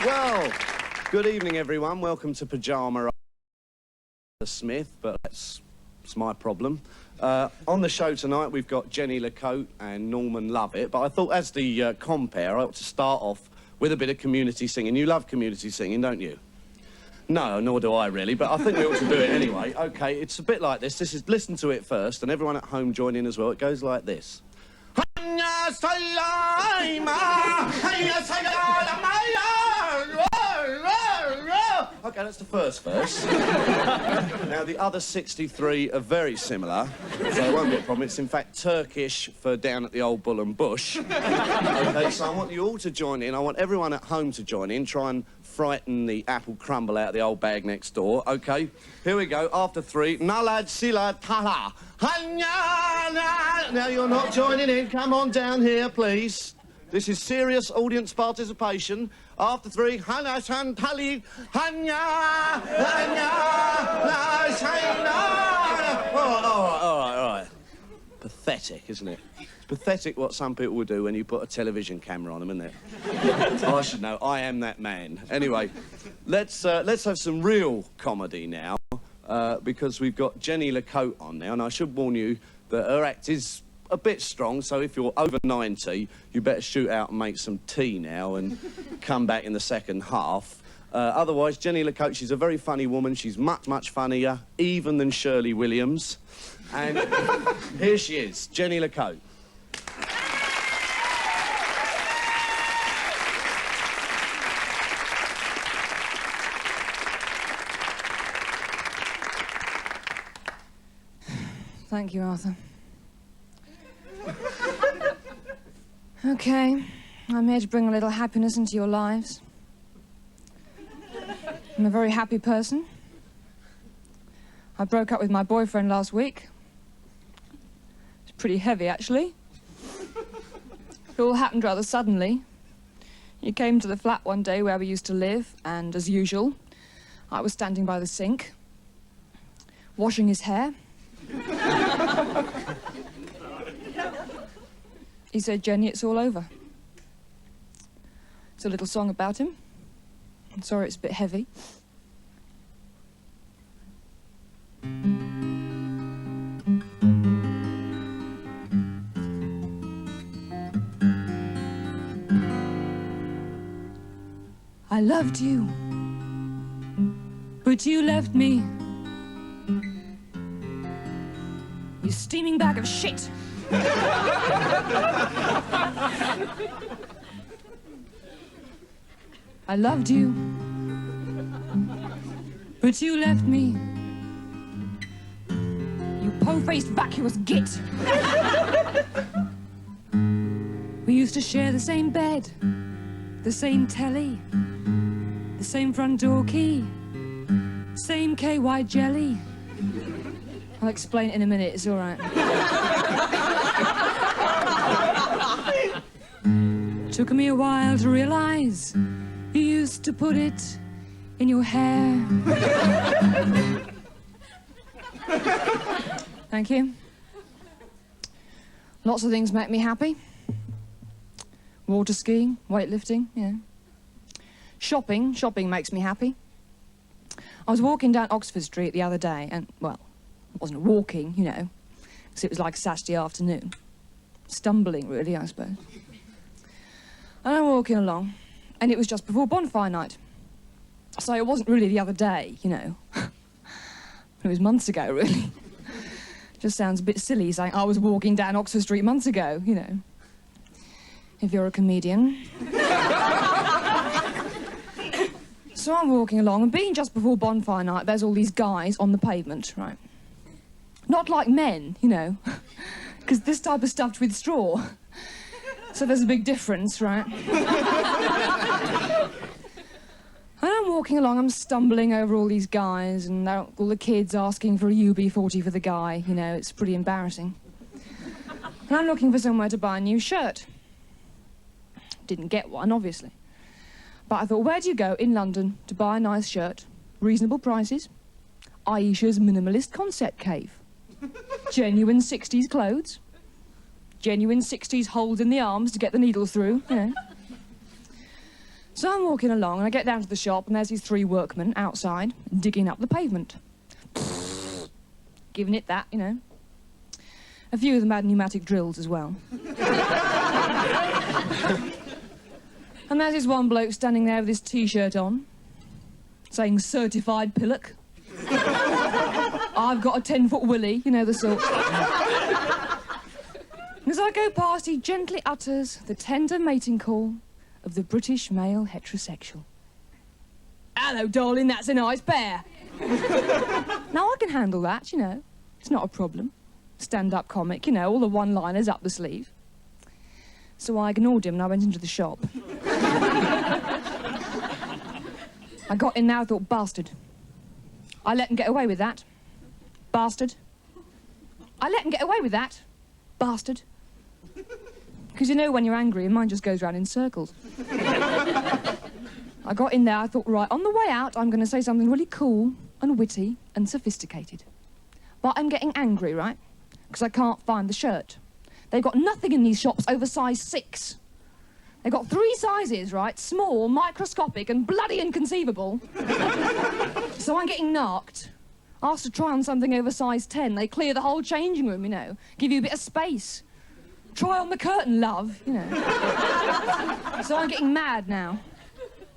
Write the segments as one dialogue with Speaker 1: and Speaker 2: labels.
Speaker 1: Well, good evening, everyone. Welcome to Pyjamarama Smith, but it's my problem. On the show tonight, we've got Jenny Lecoat and Norman Lovett, but I thought as the compere, I ought to start off with a bit of community singing. You love community singing, don't you? No, nor do I really, but I think we ought to do it anyway. OK, it's a bit like this. Listen to it first, and everyone at home join in as well. It goes like this. OK, that's the first verse. Now, the other 63 are very similar, so it won't be a problem. It's, in fact, Turkish for down at the old Bull and Bush. OK, so I want you all to join in. I want everyone at home to join in. Try and frighten the apple crumble out of the old bag next door. OK, here we go. After three. Nalad sila tala. Now, you're not joining in. Come on down here, please. This is serious audience participation. After three, Hana Shantali, Hanya, all right. Pathetic, isn't it? It's pathetic what some people will do when you put a television camera on them, isn't it? I should know. I am that man. Anyway, let's have some real comedy now, because we've got Jenny Lecoat on now, and I should warn you that her act is a bit strong, so if you're over 90, you better shoot out and make some tea now and come back in the second half. Otherwise, Jenny Lecoat, she's a very funny woman. She's much, much funnier, even than Shirley Williams. And here she is, Jenny Lecoat.
Speaker 2: Thank you, Arthur. OK, I'm here to bring a little happiness into your lives. I'm a very happy person. I broke up with my boyfriend last week. It's pretty heavy, actually. It all happened rather suddenly. He came to the flat one day where we used to live, and as usual, I was standing by the sink, washing his hair. He said, "Jenny, it's all over." It's a little song about him. I'm sorry it's a bit heavy. I loved you, but you left me. You steaming bag of shit. I loved you, but you left me. You po-faced vacuous git. We used to share the same bed, the same telly, the same front door key, same KY jelly. I'll explain it in a minute, it's all right. Took me a while to realise you used to put it in your hair. Thank you. Lots of things make me happy. Water skiing, weightlifting, yeah. Shopping makes me happy. I was walking down Oxford Street the other day and, well, I wasn't walking, you know, because it was like Saturday afternoon. Stumbling, really, I suppose. And I'm walking along, and it was just before bonfire night. So it wasn't really the other day, you know. It was months ago, really. Just sounds a bit silly saying I was walking down Oxford Street months ago, you know. If you're a comedian. So I'm walking along, and being just before bonfire night, there's all these guys on the pavement, right? Not like men, you know, because this type of stuffed with straw. So there's a big difference, right? And I'm walking along, I'm stumbling over all these guys, and all the kids asking for a UB40 for the guy, you know, it's pretty embarrassing. And I'm looking for somewhere to buy a new shirt. Didn't get one, obviously. But I thought, where do you go in London to buy a nice shirt? Reasonable prices. Aisha's Minimalist Concept Cave. Genuine 60s clothes. Genuine 60s holes in the arms to get the needle through, you know. So I'm walking along and I get down to the shop and there's these 3 workmen outside digging up the pavement. Giving it that, you know. A few of them had pneumatic drills as well. And there's this one bloke standing there with his T-shirt on, saying certified pillock. I've got a 10-foot willy, you know the sort. As I go past, he gently utters the tender mating call of the British male heterosexual. Hello, darling, that's a nice pair. Now, I can handle that, you know. It's not a problem. Stand-up comic, you know, all the one-liners up the sleeve. So I ignored him and I went into the shop. I got in there, I thought, bastard. I let him get away with that. Bastard. I let him get away with that. Bastard. Because you know when you're angry, your mind just goes round in circles. I got in there, I thought, right, on the way out, I'm going to say something really cool and witty and sophisticated. But I'm getting angry, right? Because I can't find the shirt. They've got nothing in these shops over size 6. They've got 3 sizes, right? Small, microscopic, and bloody inconceivable. So I'm getting narked. Asked to try on something over size 10. They clear the whole changing room, you know. Give you a bit of space. Try on the curtain, love, you know. So I'm getting mad now.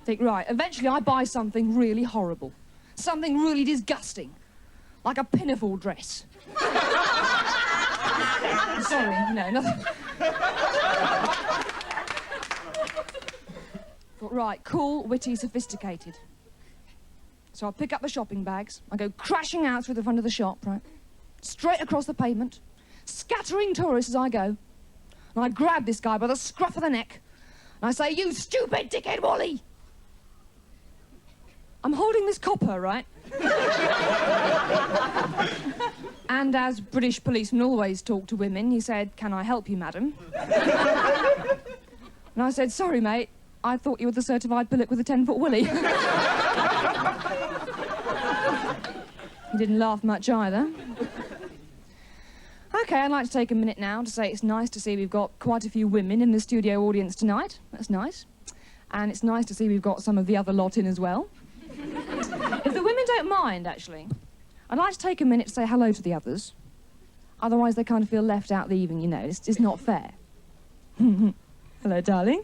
Speaker 2: Think, right, eventually I buy something really horrible. Something really disgusting. Like a pinafore dress. Sorry, no, nothing. Thought, right, cool, witty, sophisticated. So I pick up the shopping bags, I go crashing out through the front of the shop, right? Straight across the pavement, scattering tourists as I go. And I grab this guy by the scruff of the neck, and I say, you stupid dickhead, Wally! I'm holding this copper, right? And as British policemen always talk to women, he said, can I help you, madam? And I said, sorry, mate, I thought you were the certified pillock with a 10-foot willy. He didn't laugh much either. OK, I'd like to take a minute now to say it's nice to see we've got quite a few women in the studio audience tonight. That's nice. And it's nice to see we've got some of the other lot in as well. If the women don't mind, actually, I'd like to take a minute to say hello to the others. Otherwise, they kind of feel left out of the evening, you know. It's not fair. Hello, darling.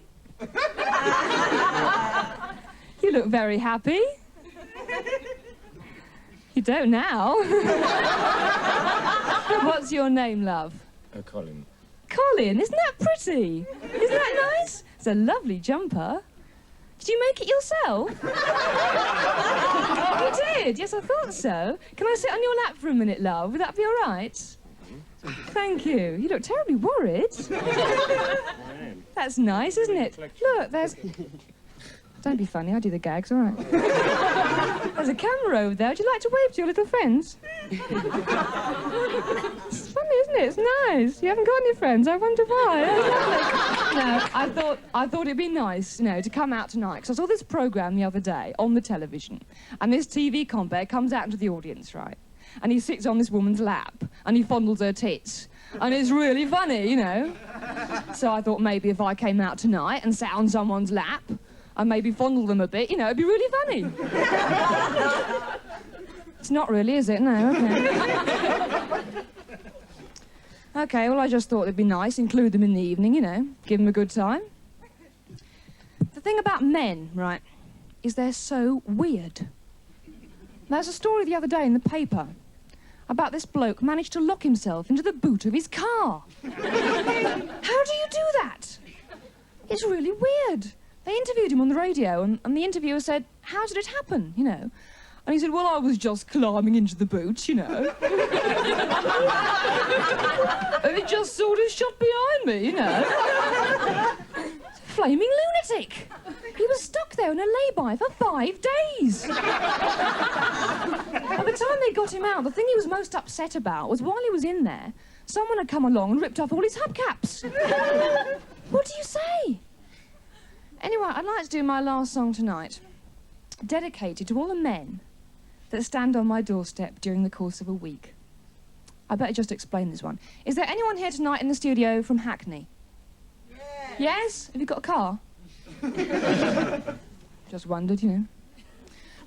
Speaker 2: You look very happy. You don't now. What's your name, love?
Speaker 3: Colin.
Speaker 2: Colin, isn't that pretty? Isn't that nice? It's a lovely jumper. Did you make it yourself? You did? Yes, I thought so. Can I sit on your lap for a minute, love? Would that be all right? Thank you. You look terribly worried. That's nice, isn't it? Look, there's... Don't be funny, I do the gags, all right. There's a camera over there. Would you like to wave to your little friends? It's funny, isn't it? It's nice. You haven't got any friends. I wonder why. No, I thought it'd be nice, you know, to come out tonight. Because I saw this programme the other day on the television. And this TV compere comes out into the audience, right? And he sits on this woman's lap. And he fondles her tits. And it's really funny, you know. So I thought maybe if I came out tonight and sat on someone's lap... and maybe fondle them a bit, you know, it'd be really funny. It's not really, is it? No, OK. OK, well, I just thought it'd be nice, include them in the evening, you know, give them a good time. The thing about men, right, is they're so weird. There's a story the other day in the paper about this bloke managed to lock himself into the boot of his car. How do you do that? It's really weird. They interviewed him on the radio, and the interviewer said, how did it happen, you know? And he said, well, I was just climbing into the boot, you know. And it just sort of shut behind me, you know. Flaming lunatic. He was stuck there in a lay-by for 5 days. By the time they got him out, the thing he was most upset about was while he was in there, someone had come along and ripped off all his hubcaps. What do you say? Anyway, I'd like to do my last song tonight, dedicated to all the men that stand on my doorstep during the course of a week. I better just explain this one. Is there anyone here tonight in the studio from Hackney? Yeah. Yes? Have you got a car? Just wondered, you know.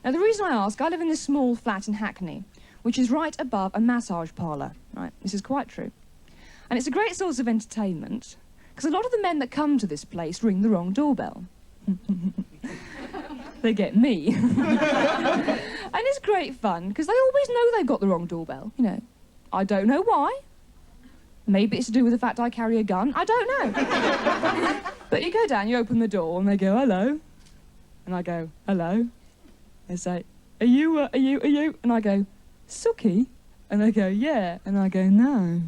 Speaker 2: Now, the reason I ask, I live in this small flat in Hackney, which is right above a massage parlour, right? This is quite true. And it's a great source of entertainment, because a lot of the men that come to this place ring the wrong doorbell. They get me. And it's great fun, because they always know they've got the wrong doorbell, you know. I don't know why. Maybe it's to do with the fact I carry a gun. I don't know. But you go down, you open the door, and they go, hello. And I go, hello. They say, are you? And I go, Sookie? And they go, yeah. And I go, no.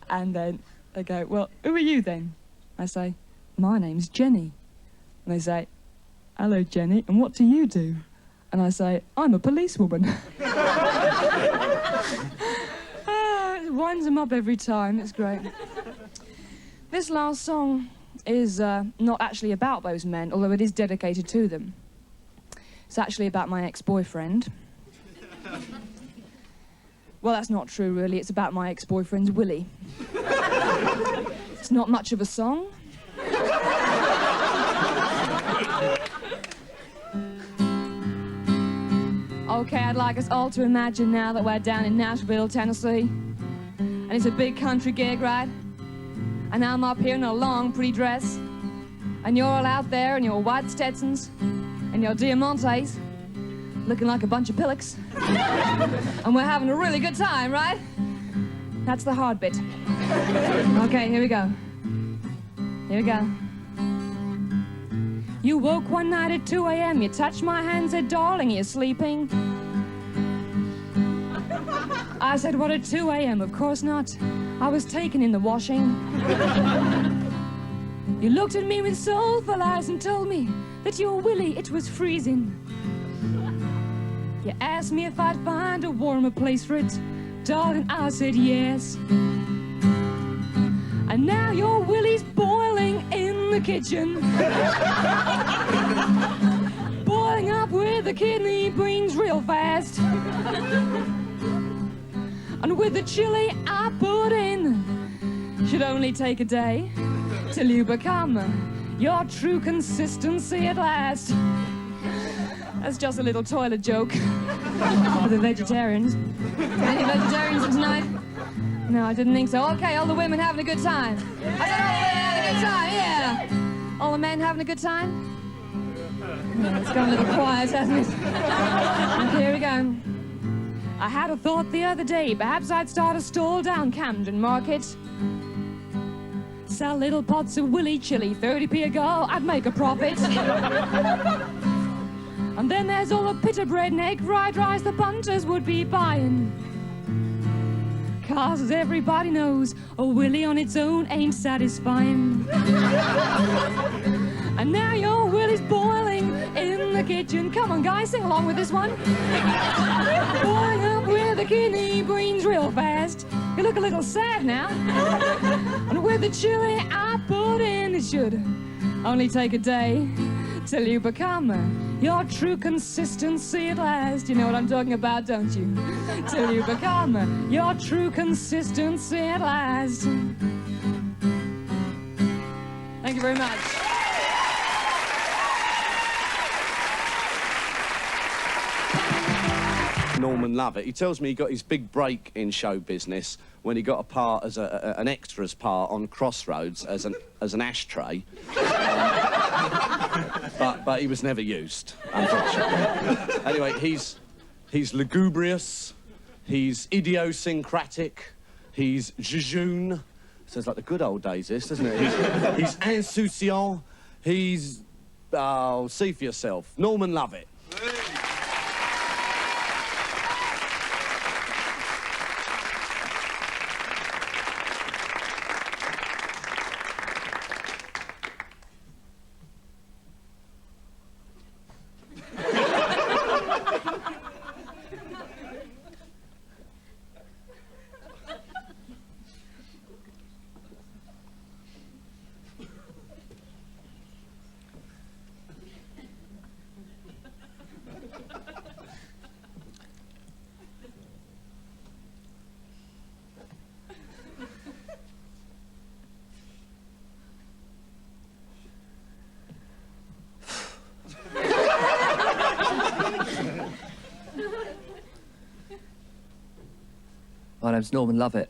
Speaker 2: And then they go, well, who are you then? I say, my name's Jenny. And they say, hello, Jenny, and what do you do? And I say, I'm a policewoman. It winds them up every time. It's great. This last song is not actually about those men, although it is dedicated to them. It's actually about my ex-boyfriend. Well, that's not true, really. It's about my ex-boyfriend's Willie. It's not much of a song. Okay, I'd like us all to imagine now that we're down in Nashville, Tennessee. And it's a big country gig, right? And I'm up here in a long, pretty dress. And you're all out there in your white Stetsons and your Diamantes, looking like a bunch of pillocks. And we're having a really good time, right? That's the hard bit. Okay, here we go. Here we go. You woke one night at 2 a.m. You touched my hand, said, darling, you're sleeping. I said, what, at 2 a.m.? Of course not. I was taken in the washing. You looked at me with soulful eyes and told me that your Willie, it was freezing. You asked me if I'd find a warmer place for it. Darling, I said yes. And now your Willie's boiling in the kitchen. Boiling up with the kidney beans real fast. And with the chili I put in, should only take a day till you become your true consistency at last. That's just a little toilet joke for the vegetarians. Any vegetarians tonight? No, I didn't think so. Okay, all the women having a good time. I said all the women having a good time, yeah. All the men having a good time? Yeah, it's gone a little quiet, hasn't it? Okay, here we go. I had a thought the other day, perhaps I'd start a stall down Camden Market. Sell little pots of Willy chili, 30p a go, I'd make a profit. And then there's all the pita bread and egg fried rice the punters would be buying. 'Cause as everybody knows, a Willy on its own ain't satisfying. And now your Willie's boiling in the kitchen. Come on, guys, sing along with this one. Boiling up with the kidney beans real fast. You look a little sad now. And with the chili I put in, it should only take a day till you become your true consistency at last. You know what I'm talking about, don't you? Till you become your true consistency at last. Thank you very much.
Speaker 1: Norman Lovett. He tells me he got his big break in show business when he got a part as an extras part on Crossroads as an ashtray. But he was never used, unfortunately. Anyway, he's lugubrious, he's idiosyncratic, he's jejune. Sounds like the good old days, this, doesn't it? He's insouciant, he's... Oh, see for yourself. Norman Lovett.
Speaker 3: name's Norman Lovett.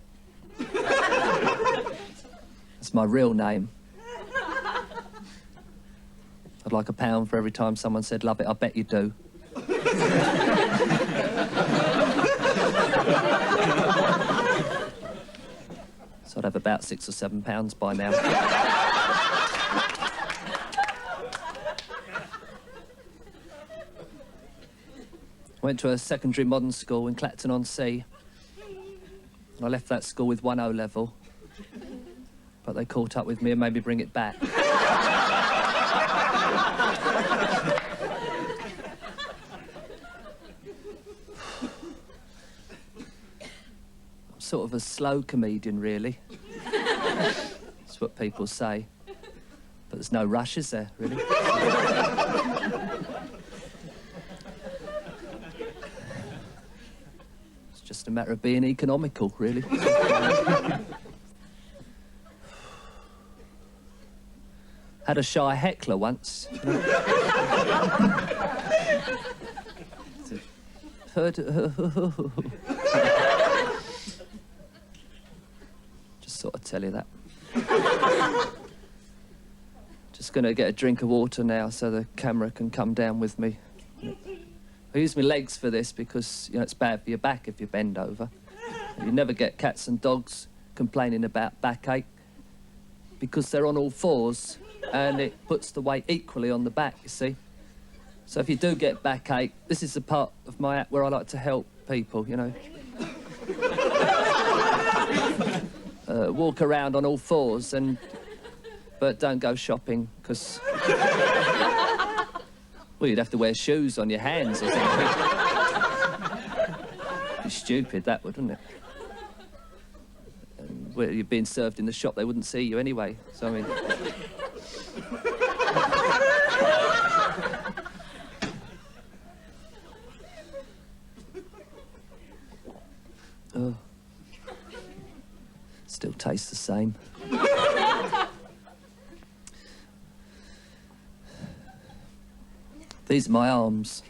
Speaker 3: That's my real name. I'd like £1 for every time someone said love it, I bet you do. So I'd have about £6 or £7 by now. Went to a secondary modern school in Clacton-on-Sea. I left that school with 1 O-level, but they caught up with me and made me bring it back. I'm sort of a slow comedian, really. That's what people say. But there's no rush, is there, really? It's just a matter of being economical, really. Had a shy heckler once. Just sort of tell you that. Just gonna get a drink of water now so the camera can come down with me. I use my legs for this because, you know, it's bad for your back if you bend over. You never get cats and dogs complaining about backache because they're on all fours and it puts the weight equally on the back, you see. So if you do get backache, this is the part of my act where I like to help people, you know. Walk around on all fours, but don't go shopping, because... well, you'd have to wear shoes on your hands or something. It'd be stupid, that would, wouldn't it? And where you're being served in the shop, they wouldn't see you anyway, so I mean... oh. Still tastes the same. These are my arms.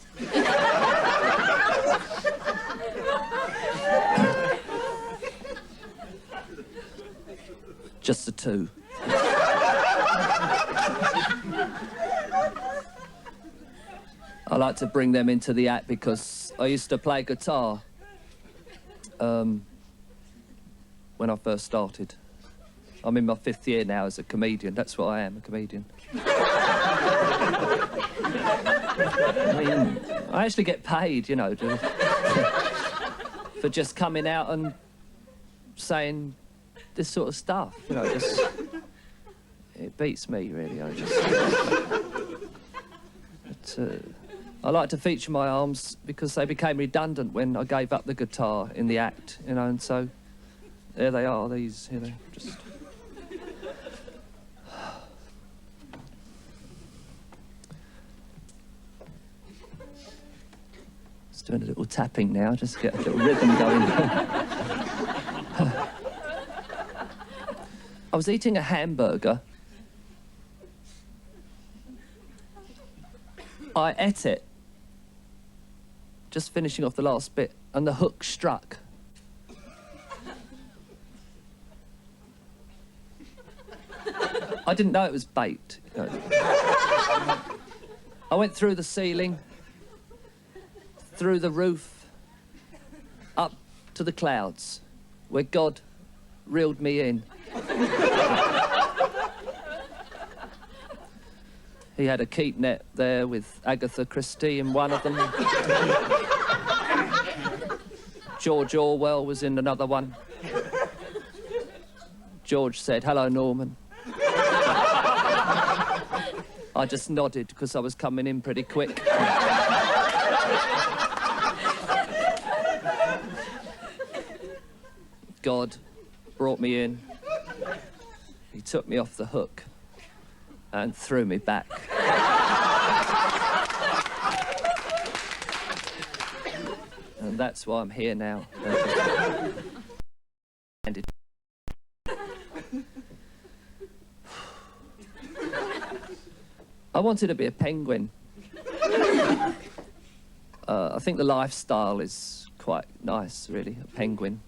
Speaker 3: Just the two. I like to bring them into the act because I used to play guitar when I first started. I'm in my 5th year now as a comedian. That's what I am, a comedian. I mean, I actually get paid, you know, for just coming out and saying this sort of stuff, you know, it beats me, really. I like to feature my arms because they became redundant when I gave up the guitar in the act, you know, and so there they are, these, you know, just... Just doing a little tapping now, just to get a little rhythm going. I was eating a hamburger. I ate it, just finishing off the last bit, and the hook struck. I didn't know it was bait. You know. I went through the ceiling, through the roof, up to the clouds, where God reeled me in. He had a keep net there with Agatha Christie in one of them. George Orwell was in another one. George said, "Hello, Norman." I just nodded because I was coming in pretty quick. God brought me in. He took me off the hook and threw me back. And that's why I'm here now. I wanted to be a penguin. I think the lifestyle is quite nice, really, a penguin.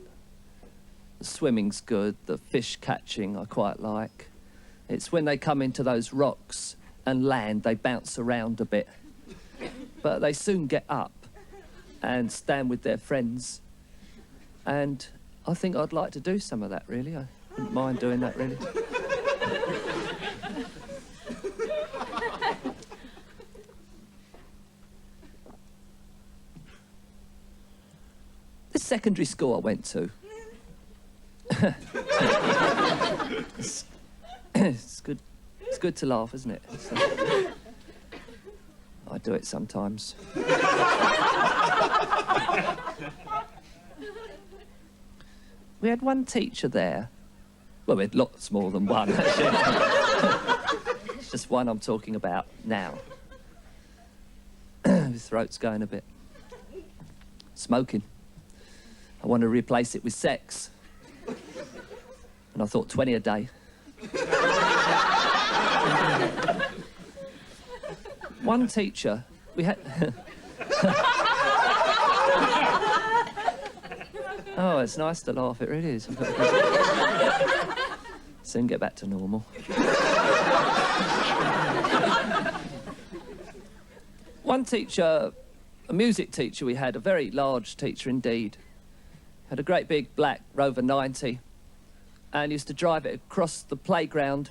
Speaker 3: swimming's good, the fish catching I quite like. It's when they come into those rocks and land, they bounce around a bit. But they soon get up and stand with their friends. And I think I'd like to do some of that, really. I wouldn't mind doing that, really. The secondary school I went to. It's good. It's good to laugh, isn't it? I do it sometimes. We had one teacher there. Well, we had lots more than one, actually. It's just one I'm talking about now. His throat's going a bit. Smoking. I want to replace it with sex. And I thought 20 a day. One teacher, we had... Oh, it's nice to laugh, it really is. Soon get back to normal. One teacher, a music teacher we had, a very large teacher indeed, had a great big black Rover 90 and used to drive it across the playground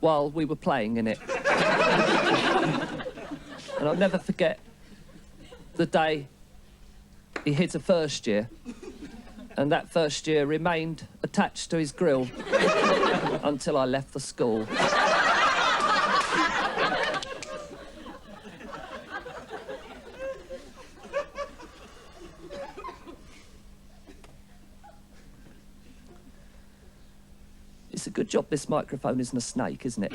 Speaker 3: while we were playing in it. And I'll never forget the day he hit a first year, and that first year remained attached to his grill until I left the school. It's a good job this microphone isn't a snake, isn't it?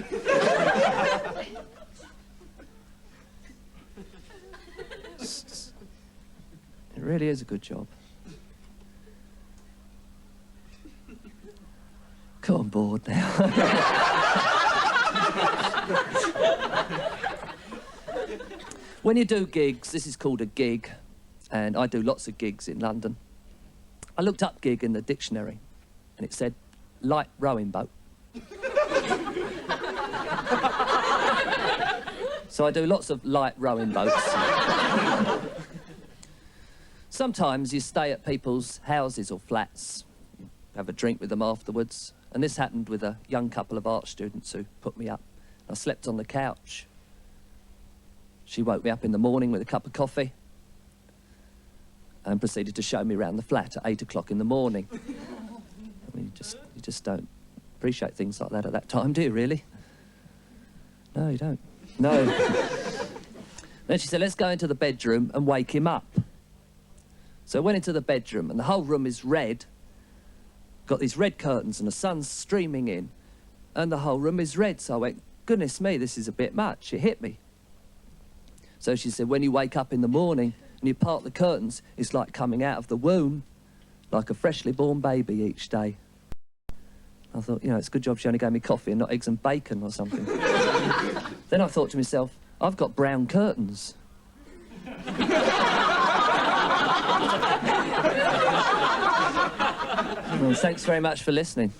Speaker 3: It really is a good job. Come on board now. When you do gigs, this is called a gig, and I do lots of gigs in London. I looked up gig in the dictionary, and it said light rowing boat. So I do lots of light rowing boats. Sometimes you stay at people's houses or flats, have a drink with them afterwards, and this happened with a young couple of art students who put me up. I slept on the couch. She woke me up in the morning with a cup of coffee and proceeded to show me around the flat at 8 o'clock in the morning. I mean, you just don't appreciate things like that at that time, do you, really? No, you don't. No. Then she said, let's go into the bedroom and wake him up. So I went into the bedroom, and the whole room is red. Got these red curtains, and the sun's streaming in, and the whole room is red. So I went, goodness me, this is a bit much. It hit me. So she said, when you wake up in the morning and you part the curtains, it's like coming out of the womb, like a freshly born baby each day. I thought, you know, it's a good job she only gave me coffee and not eggs and bacon or something. Then I thought to myself, I've got brown curtains. Well, thanks very much for listening.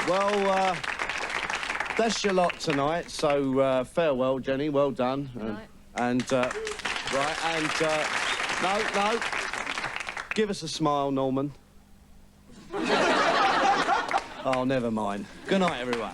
Speaker 1: Well, that's your lot tonight, so farewell, Jenny, well done.
Speaker 2: Right.
Speaker 1: No, give us a smile, Norman. Oh, never mind. Good night, everyone.